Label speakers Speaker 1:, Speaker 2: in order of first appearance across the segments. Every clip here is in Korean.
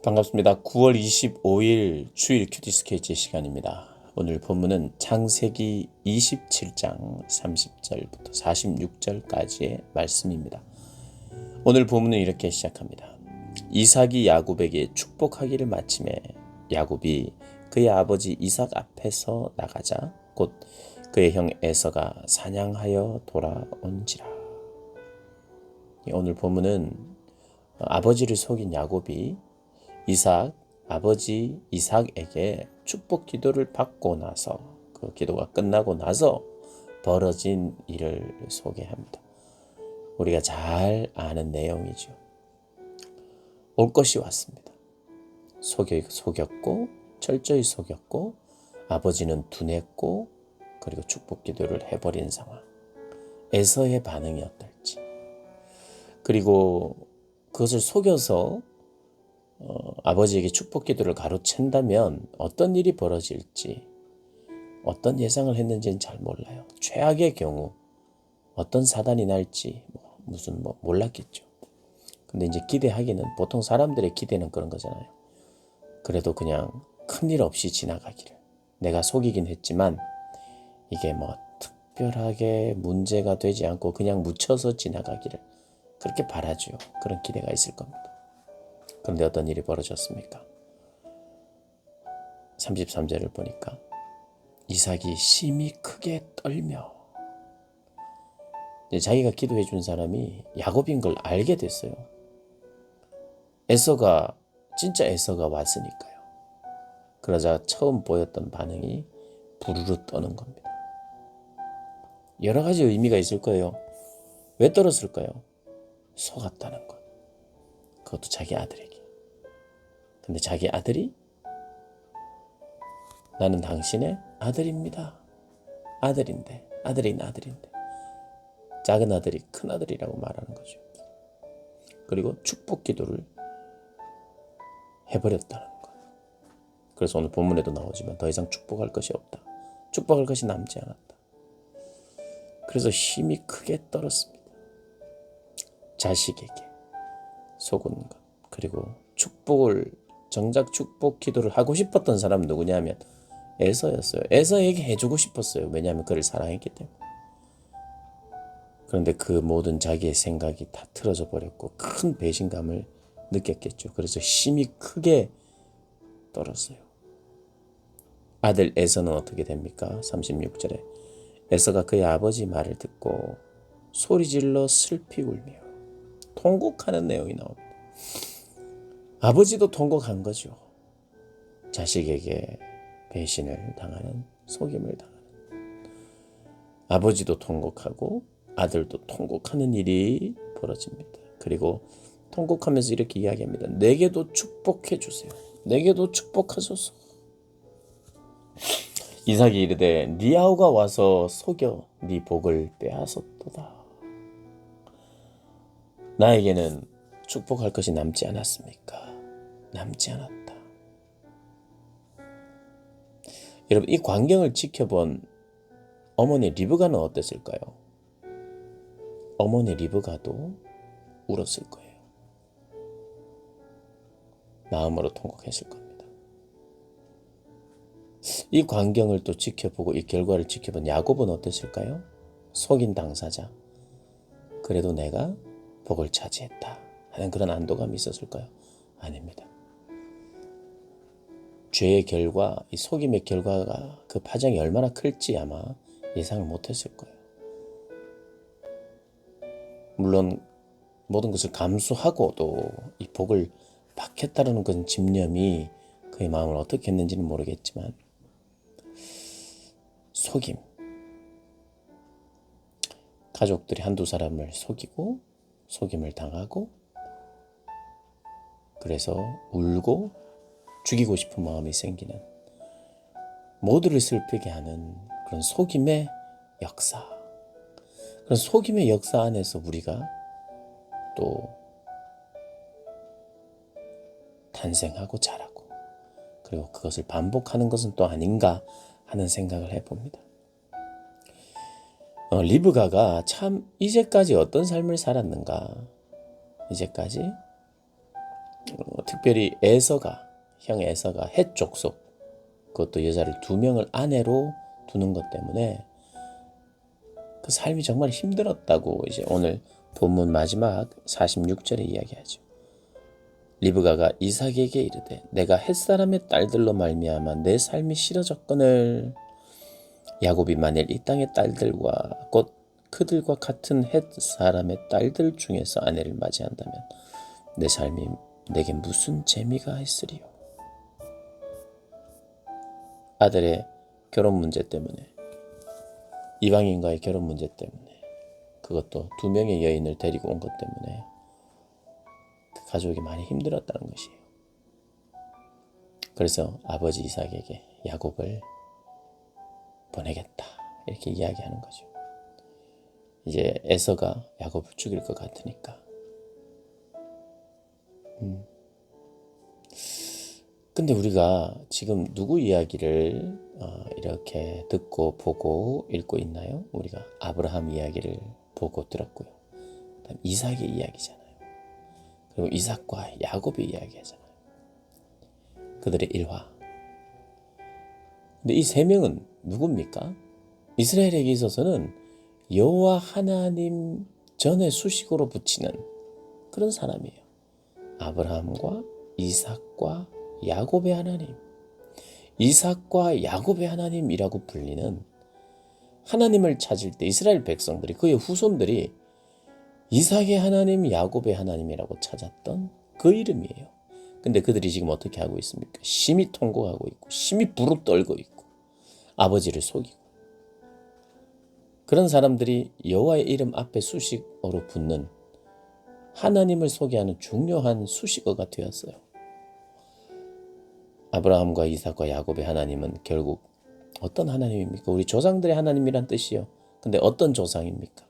Speaker 1: 반갑습니다. 9월 25일 주일 큐티 스케치 시간입니다. 오늘 본문은 창세기 27장 30절부터 46절까지의 말씀입니다. 오늘 본문은 이렇게 시작합니다. 이삭이 야곱에게 축복하기를 마침에 야곱이 그의 아버지 이삭 앞에서 나가자 곧 그의 형 에서가 사냥하여 돌아온지라. 오늘 본문은 아버지를 속인 야곱이 아버지 이삭에게 축복 기도를 받고 나서 그 기도가 끝나고 나서 벌어진 일을 소개합니다. 우리가 잘 아는 내용이죠. 올 것이 왔습니다. 속였고 철저히 속였고 아버지는 둔했고 그리고 축복 기도를 해버린 상황. 에서의 반응이 어떨지. 그리고 그것을 속여서 아버지에게 축복 기도를 가로챈다면 어떤 일이 벌어질지 어떤 예상을 했는지는 잘 몰라요. 최악의 경우 어떤 사단이 날지 몰랐겠죠. 근데 이제 기대하기는 보통 사람들의 기대는 그런 거잖아요. 그래도 그냥 큰일 없이 지나가기를. 내가 속이긴 했지만 이게 특별하게 문제가 되지 않고 그냥 묻혀서 지나가기를 그렇게 바라죠. 그런 기대가 있을 겁니다. 그런데 어떤 일이 벌어졌습니까? 33절을 보니까 이삭이 심히 크게 떨며 자기가 기도해 준 사람이 야곱인 걸 알게 됐어요. 진짜 에서가 왔으니까요. 그러자 처음 보였던 반응이 부르르 떠는 겁니다. 여러 가지 의미가 있을 거예요. 왜 떨었을까요? 속았다는 것. 그것도 자기 아들에게. 근데 자기 아들이 나는 당신의 아들입니다. 아들인데 작은 아들이 큰 아들이라고 말하는 거죠. 그리고 축복 기도를 해버렸다는 것. 그래서 오늘 본문에도 나오지만 더 이상 축복할 것이 없다. 축복할 것이 남지 않았다. 그래서 힘이 크게 떨었습니다. 자식에게 속은 것. 그리고 정작 축복 기도를 하고 싶었던 사람은 누구냐면 에서였어요. 에서에게 해주고 싶었어요. 왜냐하면 그를 사랑했기 때문에. 그런데 그 모든 자기의 생각이 다 틀어져 버렸고 큰 배신감을 느꼈겠죠. 그래서 힘이 크게 떨었어요. 아들 에서는 어떻게 됩니까? 36절에 에서가 그의 아버지 말을 듣고 소리질러 슬피 울며 통곡하는 내용이 나옵니다. 아버지도 통곡한 거죠. 자식에게 배신을 당하는, 속임을 당하는. 아버지도 통곡하고 아들도 통곡하는 일이 벌어집니다. 그리고 통곡하면서 이렇게 이야기합니다. 내게도 축복해 주세요. 내게도 축복하소서. 이삭이 이르되 네 아우가 와서 속여 네 복을 빼앗았도다. 나에게는 축복할 것이 남지 않았습니까? 남지 않았다. 여러분, 이 광경을 지켜본 어머니 리브가는 어땠을까요? 어머니 리브가도 울었을 거예요. 마음으로 통곡했을 겁니다. 이 광경을 또 지켜보고 이 결과를 지켜본 야곱은 어땠을까요? 속인 당사자. 그래도 내가 복을 차지했다 하는 그런 안도감이 있었을까요? 아닙니다. 죄의 결과, 이 속임의 결과가 그 파장이 얼마나 클지 아마 예상을 못했을 거예요. 물론 모든 것을 감수하고도 이 복을 받겠다라는 그런 집념이 그의 마음을 어떻게 했는지는 모르겠지만 속임, 가족들이 한두 사람을 속이고 속임을 당하고 그래서 울고 죽이고 싶은 마음이 생기는 모두를 슬프게 하는 그런 속임의 역사. 그런 속임의 역사 안에서 우리가 또 탄생하고 자라고 그리고 그것을 반복하는 것은 또 아닌가 하는 생각을 해봅니다. 리브가가 참 이제까지 어떤 삶을 살았는가. 이제까지 특별히 형 에서가 헷 족속, 그것도 여자를 2명을 아내로 두는 것 때문에 그 삶이 정말 힘들었다고 이제 오늘 본문 마지막 46절에 이야기하죠. 리브가가 이삭에게 이르되 내가 햇사람의 딸들로 말미암아 내 삶이 싫어졌거늘 야곱이 만일 이 땅의 딸들과 곧 그들과 같은 햇사람의 딸들 중에서 아내를 맞이한다면 내 삶이 내게 무슨 재미가 있으리요. 아들의 결혼 문제 때문에, 이방인과의 결혼 문제 때문에, 그것도 2명의 여인을 데리고 온 것 때문에 그 가족이 많이 힘들었다는 것이에요. 그래서 아버지 이삭에게 야곱을 보내겠다 이렇게 이야기하는 거죠. 이제 에서가 야곱을 죽일 것 같으니까. 근데 우리가 지금 누구 이야기를 이렇게 듣고 보고 읽고 있나요? 우리가 아브라함 이야기를 보고 들었고요. 그다음 이삭의 이야기잖아요. 그리고 이삭과 야곱의 이야기잖아요. 그들의 일화. 근데 이 3명은 누굽니까? 이스라엘에게 있어서는 여호와 하나님 전에 수식어로 붙이는 그런 사람이에요. 아브라함과 이삭과 야곱의 하나님, 이삭과 야곱의 하나님이라고 불리는, 하나님을 찾을 때 이스라엘 백성들이, 그의 후손들이 이삭의 하나님, 야곱의 하나님이라고 찾았던 그 이름이에요. 근데 그들이 지금 어떻게 하고 있습니까? 심히 통곡하고 있고 심히 부릅떨고 있고 아버지를 속이고, 그런 사람들이 여호와의 이름 앞에 수식어로 붙는, 하나님을 소개하는 중요한 수식어가 되었어요. 아브라함과 이삭과 야곱의 하나님은 결국 어떤 하나님입니까? 우리 조상들의 하나님이란 뜻이요. 근데 어떤 조상입니까?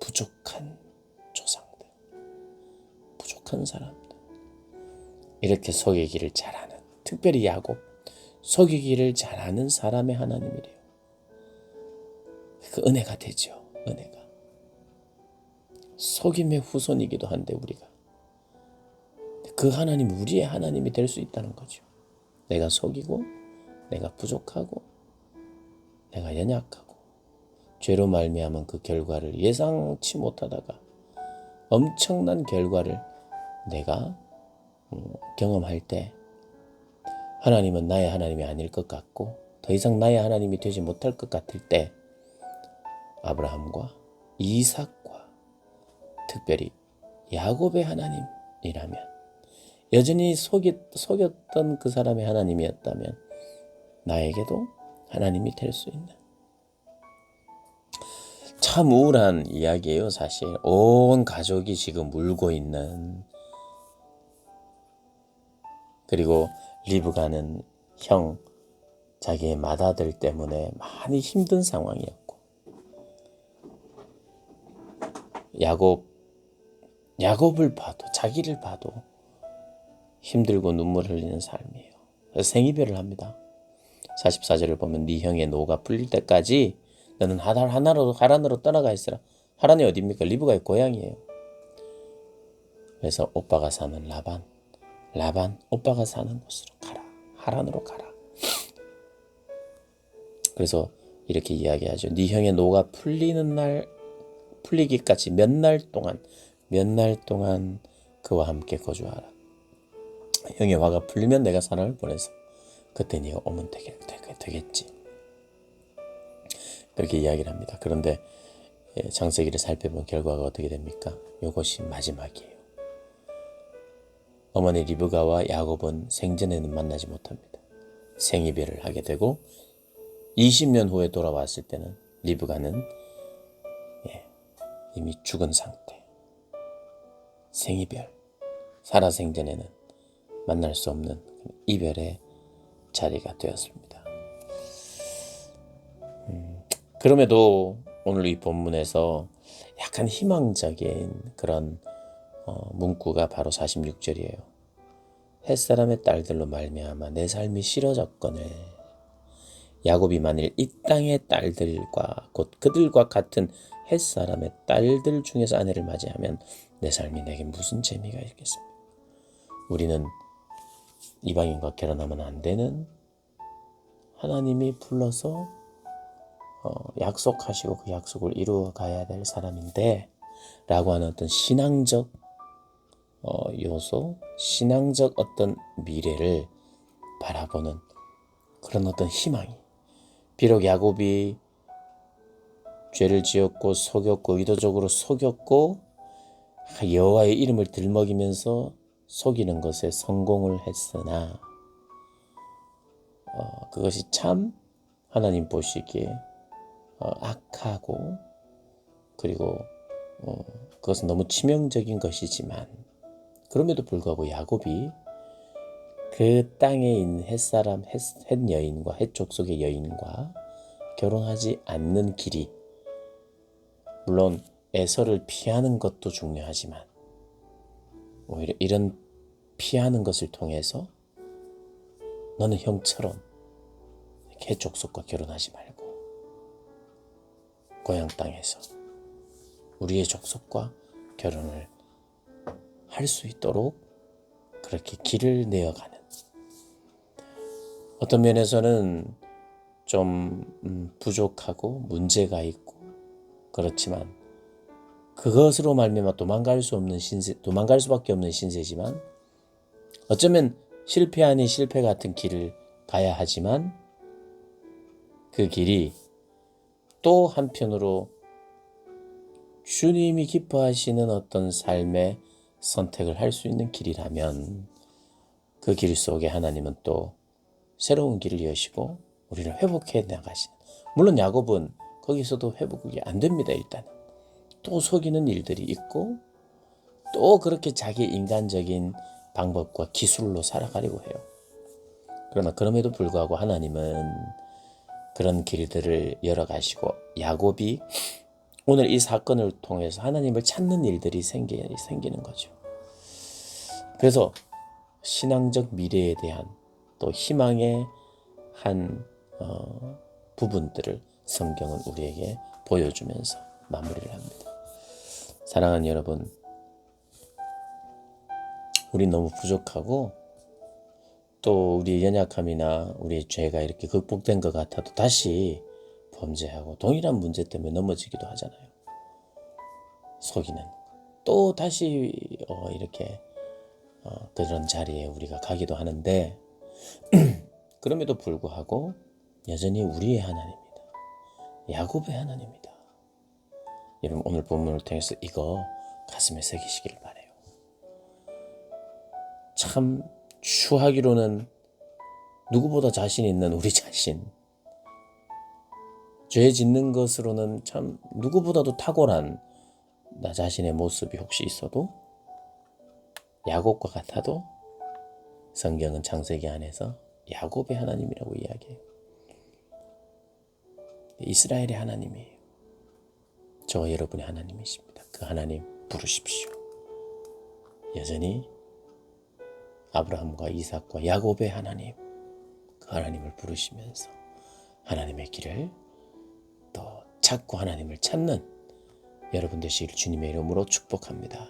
Speaker 1: 부족한 조상들, 부족한 사람들. 이렇게 속이기를 잘하는, 특별히 야곱, 속이기를 잘하는 사람의 하나님이래요. 그 은혜가 되죠. 은혜가. 속임의 후손이기도 한데 우리가 그 하나님, 우리의 하나님이 될 수 있다는 거죠. 내가 속이고, 내가 부족하고, 내가 연약하고, 죄로 말미암은 그 결과를 예상치 못하다가 엄청난 결과를 내가 경험할 때, 하나님은 나의 하나님이 아닐 것 같고 더 이상 나의 하나님이 되지 못할 것 같을 때, 아브라함과 이삭과 특별히 야곱의 하나님이라면, 여전히 속였던 그 사람의 하나님이었다면 나에게도 하나님이 될 수 있는, 참 우울한 이야기예요. 사실 온 가족이 지금 울고 있는, 그리고 리브가는 형, 자기의 맏아들 때문에 많이 힘든 상황이었고, 야곱을 봐도, 자기를 봐도 힘들고 눈물 흘리는 삶이에요. 그래서 생이별을 합니다. 44절을 보면 네 형의 노가 풀릴 때까지 너는 하란으로 떠나가 있으라. 하란이 어디입니까? 리브가의 고향이에요. 그래서 오빠가 사는 라반 오빠가 사는 곳으로 가라. 하란으로 가라. 그래서 이렇게 이야기하죠. 네 형의 노가 풀리기까지 몇 날 동안 그와 함께 거주하라. 형의 화가 풀리면 내가 사람을 보내서 그때 네가 오면 되겠지. 그렇게 이야기를 합니다. 그런데 창세기를 살펴본 결과가 어떻게 됩니까? 이것이 마지막이에요. 어머니 리브가와 야곱은 생전에는 만나지 못합니다. 생이별을 하게 되고 20년 후에 돌아왔을 때는 리브가는 이미 죽은 상태. 생이별. 살아생전에는 만날 수 없는 이별의 자리가 되었습니다. 그럼에도 오늘 이 본문에서 약간 희망적인 그런 문구가 바로 46절이에요. 햇사람의 딸들로 말미암아 내 삶이 싫어졌거늘 야곱이 만일 이 땅의 딸들과 곧 그들과 같은 햇사람의 딸들 중에서 아내를 맞이하면 내 삶이 내게 무슨 재미가 있겠습니까? 우리는 이방인과 결혼하면 안 되는, 하나님이 불러서 약속하시고 그 약속을 이루어 가야 될 사람인데 라고 하는 어떤 신앙적 요소, 신앙적 어떤 미래를 바라보는 그런 어떤 희망이, 비록 야곱이 죄를 지었고 속였고 의도적으로 속였고 여호와의 이름을 들먹이면서 속이는 것에 성공을 했으나 그것이 참 하나님 보시기에 악하고 그리고 그것은 너무 치명적인 것이지만 그럼에도 불구하고 야곱이 그 땅에 있는 햇사람, 햇 여인과 햇 족속의 여인과 결혼하지 않는 길이, 물론 에서를 피하는 것도 중요하지만 오히려 이런 피하는 것을 통해서 너는 형처럼 햇 족속과 결혼하지 말고 고향 땅에서 우리의 족속과 결혼을 할 수 있도록 그렇게 길을 내어가는, 어떤 면에서는 좀 부족하고 문제가 있고 그렇지만 그것으로 말미암아 도망갈 수밖에 없는 신세지만 어쩌면 실패 아닌 실패 같은 길을 가야 하지만 그 길이 또 한편으로 주님이 기뻐하시는 어떤 삶의 선택을 할 수 있는 길이라면 그 길 속에 하나님은 또 새로운 길을 여시고 우리를 회복해 나가시는, 물론 야곱은 거기서도 회복이 안 됩니다. 일단은 또 속이는 일들이 있고 또 그렇게 자기 인간적인 방법과 기술로 살아가려고 해요. 그러나 그럼에도 불구하고 하나님은 그런 길들을 열어가시고 야곱이 오늘 이 사건을 통해서 하나님을 찾는 일들이 생기는 거죠. 그래서 신앙적 미래에 대한 또 희망의 한 부분들을 성경은 우리에게 보여주면서 마무리를 합니다. 사랑하는 여러분, 우리 너무 부족하고 또 우리의 연약함이나 우리의 죄가 이렇게 극복된 것 같아도 다시 범죄하고 동일한 문제 때문에 넘어지기도 하잖아요. 속이는 또 다시 이렇게 그런 자리에 우리가 가기도 하는데 그럼에도 불구하고 여전히 우리의 하나님입니다. 야곱의 하나님입니다. 여러분 오늘 본문을 통해서 이거 가슴에 새기시길 바라요. 참 추하기로는 누구보다 자신 있는 우리 자신, 죄 짓는 것으로는 참 누구보다도 탁월한 나 자신의 모습이 혹시 있어도 야곱과 같아도 성경은 창세기 안에서 야곱의 하나님이라고 이야기해요. 이스라엘의 하나님이에요. 저와 여러분의 하나님이십니다. 그 하나님 부르십시오. 여전히 아브라함과 이삭과 야곱의 하나님, 그 하나님을 부르시면서 하나님의 길을 또 찾고 하나님을 찾는 여러분 되시길 주님의 이름으로 축복합니다.